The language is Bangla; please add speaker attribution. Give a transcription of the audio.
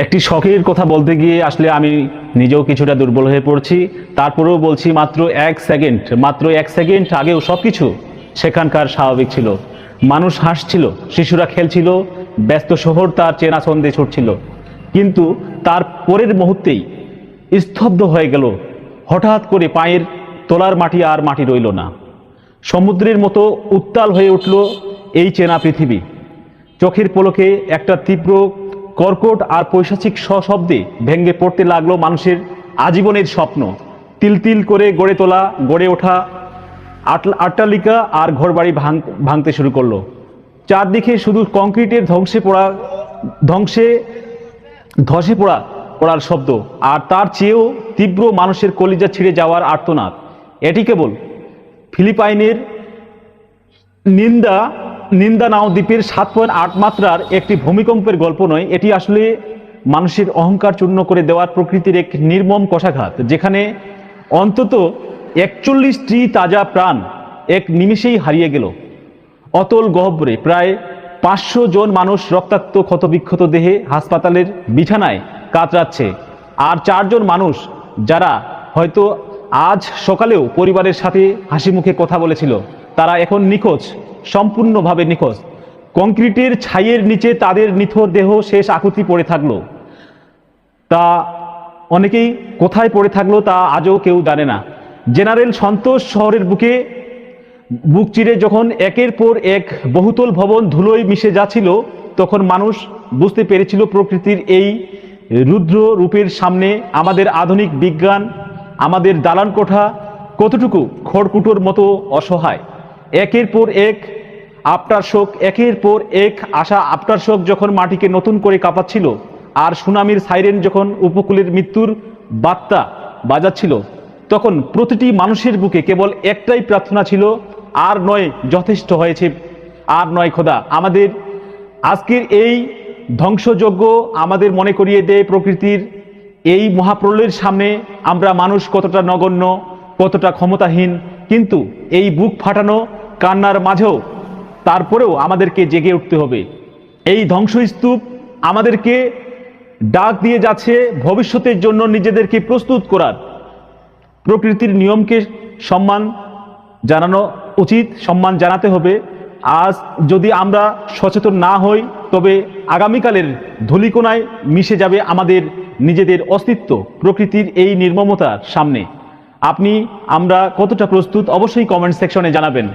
Speaker 1: একটি শখের কথা বলতে গিয়ে আসলে আমি নিজেও কিছুটা দুর্বল হয়ে পড়ছি। তারপরেও বলছি, মাত্র এক সেকেন্ড আগেও সব কিছু সেখানকার স্বাভাবিক ছিল। মানুষ হাসছিল, শিশুরা খেলছিল, ব্যস্ত শহর তার চেনা ছন্দে ছুটছিল। কিন্তু তার পরের মুহূর্তেই স্তব্ধ হয়ে গেল। হঠাৎ করে পায়ের তলার মাটি আর মাটি রইল না। সমুদ্রের মতো উত্তাল হয়ে উঠল এই চেনা পৃথিবী। চোখের পলকে একটা তীব্র কর্কট আর পৈশাচিক সশব্দে ভেঙে পড়তে লাগলো মানুষের আজীবনের স্বপ্ন। তিল তিল করে গড়ে ওঠা অট্টালিকা আর ঘরবাড়ি ভাঙতে শুরু করলো। চারদিকে শুধু কংক্রিটের ধসে পড়ার শব্দ, আর তার চেয়েও তীব্র মানুষের কলিজা ছিঁড়ে যাওয়ার আর্তনাদ। এটি কেবল ফিলিপাইনের নিন্দানাও দ্বীপের 7.8 মাত্রার একটি ভূমিকম্পের গল্প নয়। এটি আসলে মানুষের অহংকার চূর্ণ করে দেওয়ার প্রকৃতির এক নির্মম কষাঘাত, যেখানে অন্তত 41টি তাজা প্রাণ এক নিমিষেই হারিয়ে গেল। অতল গহ্বরে প্রায় 500 জন মানুষ রক্তাক্ত ক্ষতবিক্ষত দেহে হাসপাতালের বিছানায় কাতরাচ্ছে। আর 4 জন মানুষ, যারা হয়তো আজ সকালেও পরিবারের সাথে হাসি মুখে কথা বলেছিল, তারা এখন নিখোঁজ, সম্পূর্ণভাবে নিখোঁজ। কংক্রিটের ছাইয়ের নিচে তাদের নিথর দেহ শেষ আকুতি পড়ে থাকলো। তা অনেকেই কোথায় পড়ে থাকলো তা আজও কেউ জানে না। জেনারেল সন্তোষ শহরের বুক চিরে যখন একের পর এক বহুতল ভবন ধুলোয় মিশে যাচ্ছিল, তখন মানুষ বুঝতে পেরেছিল প্রকৃতির এই রুদ্র রূপের সামনে আমাদের আধুনিক বিজ্ঞান, আমাদের দালান কোঠা কতটুকু খড়কুটোর মতো অসহায়। একের পর এক আসা আফটার শোক যখন মাটিকে নতুন করে কাঁপাচ্ছিল, আর সুনামির সাইরেন যখন উপকূলের মৃত্যুর বার্তা বাজাচ্ছিল, তখন প্রতিটি মানুষের বুকে কেবল একটাই প্রার্থনা ছিল, আর নয়, যথেষ্ট হয়েছে, আর নয় খোদা। আমাদের আজকের এই ধ্বংসযজ্ঞ আমাদের মনে করিয়ে দেয় প্রকৃতির এই মহাপ্রলয়ের সামনে আমরা মানুষ কতটা নগণ্য, কতটা ক্ষমতাহীন। কিন্তু এই বুক ফাটানো কান্নার মাঝেও তারপরেও আমাদেরকে জেগে উঠতে হবে। এই ধ্বংসস্তূপ আমাদেরকে ডাক দিয়ে যাচ্ছে ভবিষ্যতের জন্য নিজেদেরকে প্রস্তুত করার। প্রকৃতির নিয়মকে সম্মান জানানো উচিত, সম্মান জানাতে হবে। আজ যদি আমরা সচেতন না হই, তবে আগামীকালের ধূলিকণায় মিশে যাবে আমাদের নিজেদের অস্তিত্ব প্রকৃতির এই নির্মমতার সামনে। আমরা কতটা প্রস্তুত, অবশ্যই কমেন্ট সেকশনে জানাবেন।